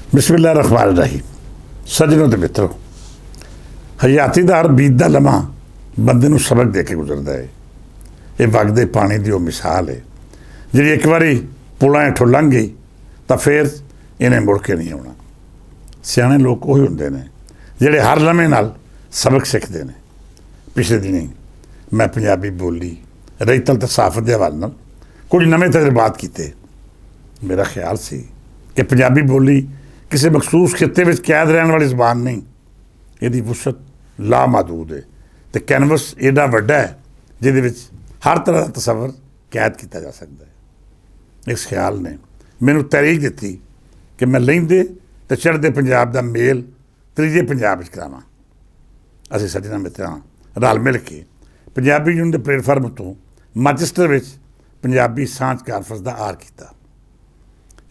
बिस्मिल्लाह रहमान रहीम। सज्जनों ते मित्रों, हयाती दा हर बीतदा लम्हा बंदे नूं सबक दे के गुजरदा है। ये वगदे पानी दी वो मिसाल है जिहड़ी एक बारी पुलां हेठों लंघ गई तो फिर इन्हें मुड़ के नहीं आउणा। सियाणे लोग उही हुंदे ने जिहड़े हर लम्हे नाल सबक सिੱਖਦੇ ने। पिछले दिनीं मैं पंजाबी बोली रईतल ते साफत दे हवाले नाल कुछ नਵੇਂ तजर्बात कीते। मेरा ख्याल सी कि पंजाबी बोली किसी मखसूस खित्ते में कैद रहने वाली जबान नहीं, यदी वुसत लामहदूद है तो कैनवस एडा वड्डा है जिहदे विच हर तरह का तसवर कैद किया जा सकता है। इस ख्याल ने मैनू तहरीक दी कि मैं लहिंदे तो चढ़दे पंजाब का मेल त्रीजे पंजाब विच करावां। असीं सज्जना मित्रां रल मिल के पंजाबी यूनियन के प्लेटफार्म तो मैनचेस्टर विच पंजाबी सांझ कानफ्रेंस का आर किया।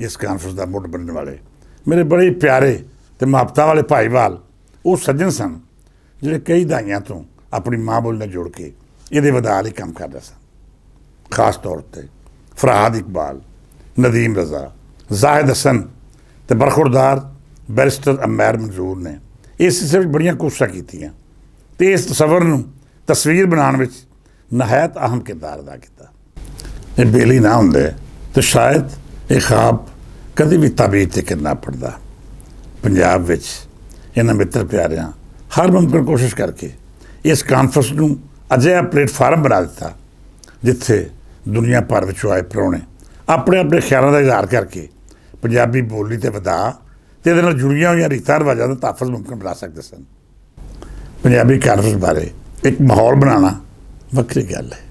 इस कानफ्रेंस का मुੱਢ बनने वाले मेरे बड़े ही प्यारे तो मुहब्बतां वाले भाईवाल वो सज्जन सन जिहड़े कई दहाइयां तो अपनी माँ बोली नाल जुड़ के ये वधा लई काम करदे सन। खास तौर पर फरहाद इकबाल, नदीम रज़ा, जाहिद हसन तो बरखुरदार बैरिस्टर अमैर मंजूर ने इस सिलसिले में बड़ियां कोशिशां कीतियां ते इस तसवर नूं तस्वीर बनाने में नहायत अहम किरदार अदा किया। ये बेली ना हुंदे तो शायद ये ख्वाब कभी भी ताबीर ते करना पड़ता। पंजाब विच इन्हां मित्र प्यारियां हर मुमकिन कोशिश करके इस कानफ्रेंस नूं अजिहा प्लेटफार्म बना दिता जिथे दुनिया भर विचों आए प्राहुणे अपने अपने ख्यालों का इजहार करके पंजाबी बोली ते वधा ते इहदे नाल जुड़ियां होईयां रीतां रिवाजां दा तहफ़्फ़ुज़ मुमकिन बना सकते सन। पंजाबी कानफ्रेंस बारे एक माहौल बनाना वक्री गल है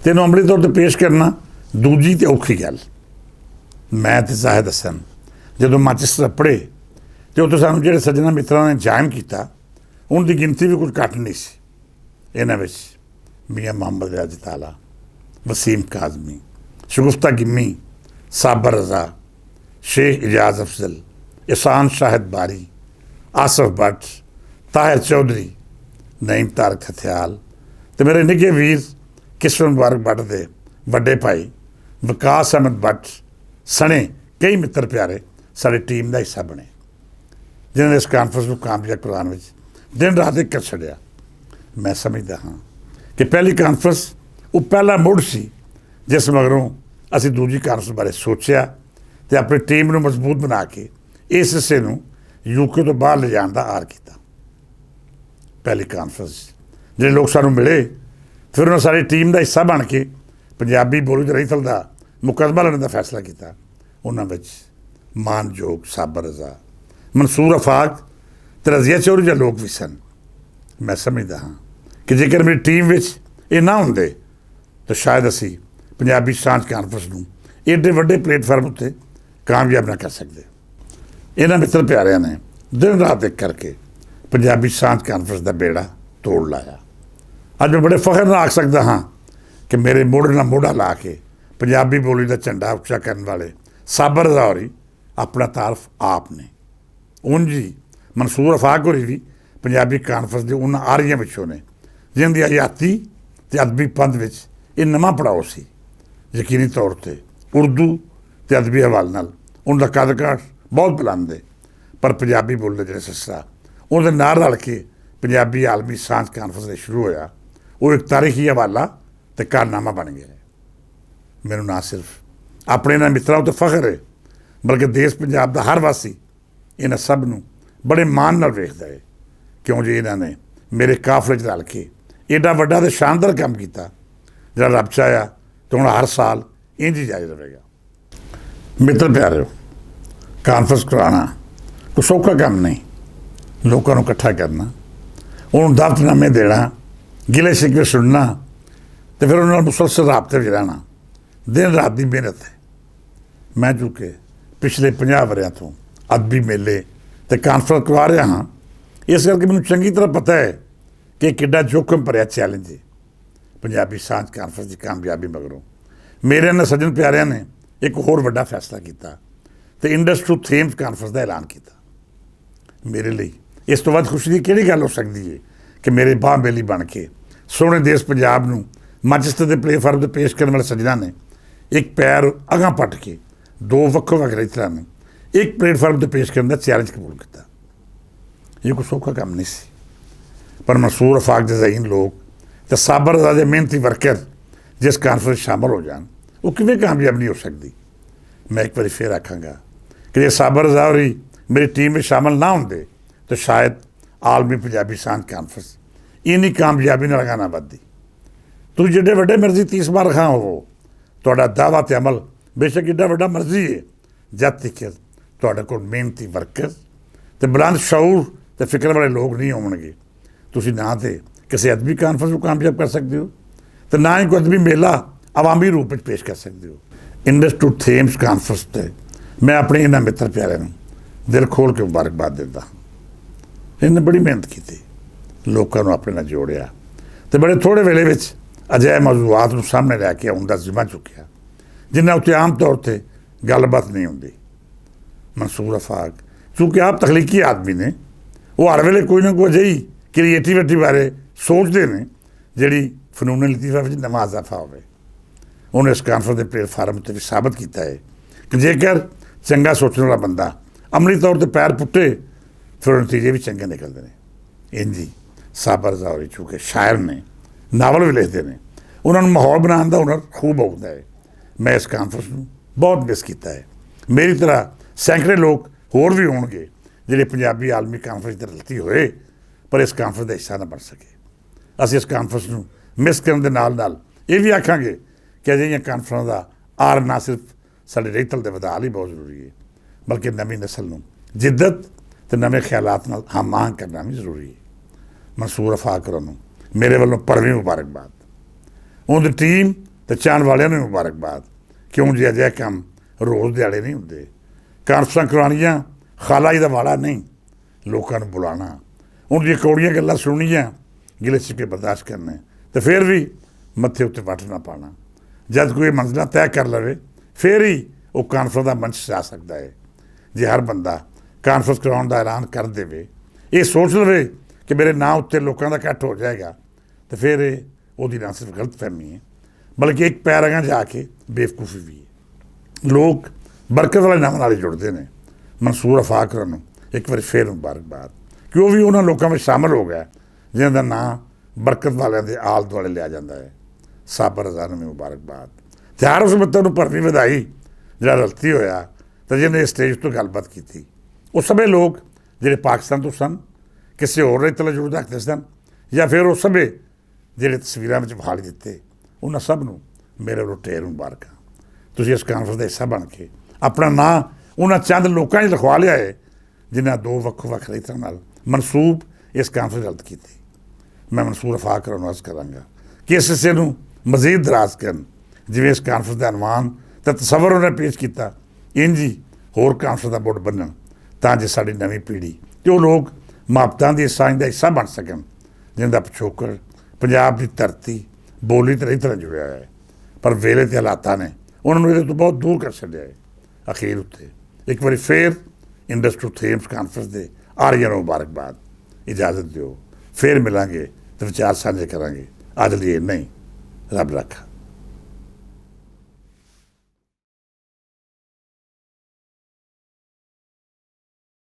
ते इहनूं अमली तौर पर पेश करना दूजी ते औखी गल। मैं तो जाहिद हसन जो मैनचेस्टर पढ़े तो उत्थे सानूं जिहड़े सज्जना मित्रां ने जायन किया उनकी गिनती भी कुछ घट नहीं सी। इन्हां विच मियाँ मोहम्मद रियाज ताला, वसीम काज़मी, शगुफ्ता गिम्मी, साबर रज़ा, शेख इजाज़ अफजल, एहसान शाहिद बारी, आसफ भट्ट, ताहिर चौधरी, नईम तारक हथियाल तो मेरे निगे वीर किस्मत मुबारक भट्ट दे वड्डे भाई विकास अहमद भट्ट सने कई मित्र प्यारे साड़ी टीम का हिस्सा बने जिन्होंने इस कानफ्रेंस को कामयाब करवाने में दिन रात एक कर छड़िया। मैं समझदा हाँ कि पहली कानफ्रेंस वो पहला मुड़ सी जिस मगरों असीं दूजी कानफ्रेंस बारे सोचा तो अपनी टीम को मजबूत बना के इस हिस्से को यूके तो बाहर ले जाने का आर किया। पहली कानफ्रेंस जिहड़े लोग सानूं मिले फिर उन्होंने साड़ी टीम का हिस्सा बन के पंजाबी बोली ते रईतल का मुकदमा लैने का फैसला किया। उन्होंने मानयोग साबर रज़ा, मंसूर अफाक तो रज़िया चौधरी जो लोग भी सन। मैं समझदा हाँ कि जेकर मेरी टीम में ये ना होंदे तो शायद असी पंजाबी सांझ कानफ्रेंस नूं एडे वड्डे प्लेटफार्म उत्ते कामयाब ना कर सकते। इन्हां मित्र प्यारिਆਂ ने दिन रात एक करके पंजाबी सांझ कानफ्रेंस का बेड़ा तोड़ लाया। अज मैं बड़े फखर नाल आख सकदा हाँ कि मेरे मोढ़े नाल मोढ़ा ला के पंजाबी बोली का झंडा उच्चा करने वाले साबर रज़ा होरी अपना तारफ आप ने। उंज ही मंसूर अफाक होरी भी पंजाबी कानफ्रेंस के उन्हां आरियां विचों ने जिन्हां दी हयाती ते अदबी पंथ विच ये नवां पड़ाव सी। यकीनी तौर पर उर्दू ते अदबी हवाले नाल उनका कद काठ बहुत बुलंद है पर पंजाबी बोली का जिहड़ा सिलसिला उहदे नाल रल के पंजाबी आलमी सांझ कानफ्रेंस शुरू होया वो एक तारीखी हवाला ते कारनामा बन गया। मैनू ना सिर्फ अपने इन्हां मित्रां उत्ते फखर है बल्कि देश पंजाब का हर वासी इन्हां सब नूं बड़े मान नाल वेखदा है क्यों जो इन्होंने मेरे काफले च रल के एडा वड्डा ते शानदार काम किया जिहड़ा रब चाहया तो हुण हर साल इंज ही जारी रहेगा। मित्र प्यारे, कानफ्रेंस कराना कोई सौखा काम नहीं। लोगों को इकट्ठा करना, उन्होंने दावतनामे देना, गिले शिकवे सुनना तो फिर उन्होंने मुसलसल राबते में रहना दिन रात की मेहनत है। मैं चूँकि पिछले 50 वरियां तो अदबी मेले तो कानफ्रेंस करवा रहा हाँ इस करके मैनूं चंगी तरह पता है कि किड्डा जोखम भरिया चैलेंज है। पंजाबी सांझ कानफ्रेंस की कामयाबी मगरों मेरे इन्हां सज्जन प्यारिਆਂ ने एक होर वड्डा फैसला किया तो इंडस टू थेम्स कानफ्रेंस का ऐलान किया। मेरे लिए इस तो वध खुशी की किहड़ी गल हो सकती है कि मेरे बाह बेली बन के सोहणे देश पंजाब नूं मैनचेस्टर के प्लेटफार्म पर पेश करने वाले सज्जना ने एक पैर अगां पट के दो वक्खो वक्ख रईतरां ने एक प्लेटफार्म पर पेश करने का चैलेंज कबूल किया। ये कोई सौखा काम नहीं सी, पर मंसूर अफाक जैसे लोग तो साबर रज़ा दे मेहनती वर्कर जिस कानफ्रेंस शामिल हो जान, वो किवें कामयाब नहीं हो सकती। मैं एक बार फिर आखांगा कि जे साबर रज़ा और मेरी टीम में शामिल ना होंगे तो शायद आलमी पंजाबी सांझ कानफ्रेंस इन्नी कामयाबी नाल गाना वधदी। तुसीं जिड्डे वड्डे मर्जी 30 बार खां होवो, तुहाडा दावा ते अमल बेशक एड्डा वड्डा मर्जी है, जद तक तुहाडे कोल मेहनती वर्कर ते बुलंद शऊर ते फिक्र वाले लोग नहीं होणगे, तुसीं ना ते किसी अदबी कानफ्रेंस को कामयाब कर सकते हो, तो ना ही कोई अदबी मेला अवामी रूप में पेश कर सकते हो। इंडस टू थेम्स कानफ्रेंस ते मैं अपने इन्हां मित्र प्यारे नूं दिल खोल के मुबारकबाद दिंदा। इन्हें बड़ी मेहनत की, लोगों को अपने नाल जोड़िया तो बड़े थोड़े वेले विच अजै मौजूआत नूं सामने लैके आउण दा जिम्मा चुकिया जिन्हां उत्ते आम तौर पर गलबात नहीं होंदी। मंसूर अफाक चूँकि आप तखलीकी आदमी ने, वो हर वेले कोई ना कोई अजिही क्रिएटिविटी बारे सोचते हैं जिहड़ी फनून लतीफा में नवा इजाफा होवे। उन्हें इस कानफ्रेंस के प्लेटफार्म पर भी साबित किया है कि जेकर चंगा सोचने वाला बंदा अमली तौर पर पैर पुट्टे फिर नतीजे भी चंगे निकलते हैं। इंजी साबर रज़ा होरी चूँकि शायर ने, नावल भी लिखते हैं, उन्होंने माहौल बनाने का हुनर खूब होता है। मैं इस कानफ्रेंस में बहुत मिस किया है। मेरी तरह सैकड़े लोग होर भी होणगे जिहड़े पंजाबी आलमी कानफ्रेंस ते रलती होए पर इस कानफ्रेंस का हिस्सा ना बन सके। असीं इस कानफ्रेंस नूं मिस करन दे नाल नाल ये भी आखांगे कि अजिहियां कानफ्रेंस का आर ना सिर्फ साडे रेतल दे वधाल ही बहुत जरूरी है, बल्कि नवीं नस्ल नूं जिद्दत ते नवे ख्यालात नाल हमआहंग करना भी जरूरी है। मंसूर अफाक होरां नूं मेरे वालों भरवीं मुबारकबाद, उनकी टीम ते चाहण वालियां नूं मुबारकबाद, क्यों जी अजिहा काम रोज़ दिहाड़े नहीं होंदे। कानफ्रेंसां करवाउणियां खाला जी दा वाड़ा नहीं, लोकां नूं बुलाना, उनकी कौड़ियां गल्लां सुणनियां, गिले शिकवे बर्दाश्त करने तो फिर भी मत्थे उत्ते वट ना पाना। जब कोई मंजिल तय कर लवे फिर ही वो कानफ्रेंस का मंच जा सकता है। जे हर बंदा कानफ्रेंस करवाउण का ऐलान कर देवे, ये सोच लवे कि मेरे नाम उत्ते लोगों का इकट्ठ हो जाएगा, तो फिर वो ना सिर्फ गलत फहमी है बल्कि एक पैर अगां जाके बेवकूफ़ी भी है। लोग बरकत वाले नाम नाल जुड़ते हैं। मंसूर अफाक होरां नूं एक बार फिर मुबारकबाद कि वो भी उन्होंने लोगों में शामिल हो गया जिन्हां दा नाम बरकत वालियां दे आल दुआले लिया जाता है। साबर रज़ा नूं भी मुबारकबाद ते हर उस मित्र नूं भरवीं वधाई जिहड़ा रलती होया तो जिन्हें इस स्टेज तो गलबात की। वो सभी लोग जिहड़े पाकिस्तान तो सन, किसी होर रेतल जुड़ रखते सन, या फिर वो सभी जिहड़े तस्वीरां विच विखाली दिते, उन्हां सब नूं मेरे वल्लों ढेर मुबारकां। तुसीं इस कानफ्रेंस दा हिस्सा बन के अपना नां उन्हां चंद लोकां 'च लिखवा लिया है जिन्हां दो ਵੱਖ-ਵੱਖ रीतां नाल मनसूब इस कानफ्रेंस रद्द की। मैं मंसूर अफाक होरां नूं अर्ज़ करांगा कि इस हिस्से नूं मज़ीद दराज करन, जिवें इस कानफ्रेंस का अनवान तो तसव्वुर उन्हें पेश किया, इंज ही होर कानफ्रेंस का बुढ़ बनन तां जे साडी नवीं पीढ़ी ते वो लोग मुहब्बतां दी सांझ का हिस्सा बन सकन जिन्हां दा पिछोकड़ पंजाब की धरती बोली तो रही तरह जुड़िया है, पर वेले ते हालातां ने उन्होंने ये तो बहुत दूर कर छड्डिया है। अखीर उत्ते एक बार फिर इंडस टू थेम्स कानफ्रेंस के आरियां नूं मुबारकबाद। इजाजत दिओ, फिर मिलांगे तो विचार साझे करांगे। अज लिए नहीं, रब रखा।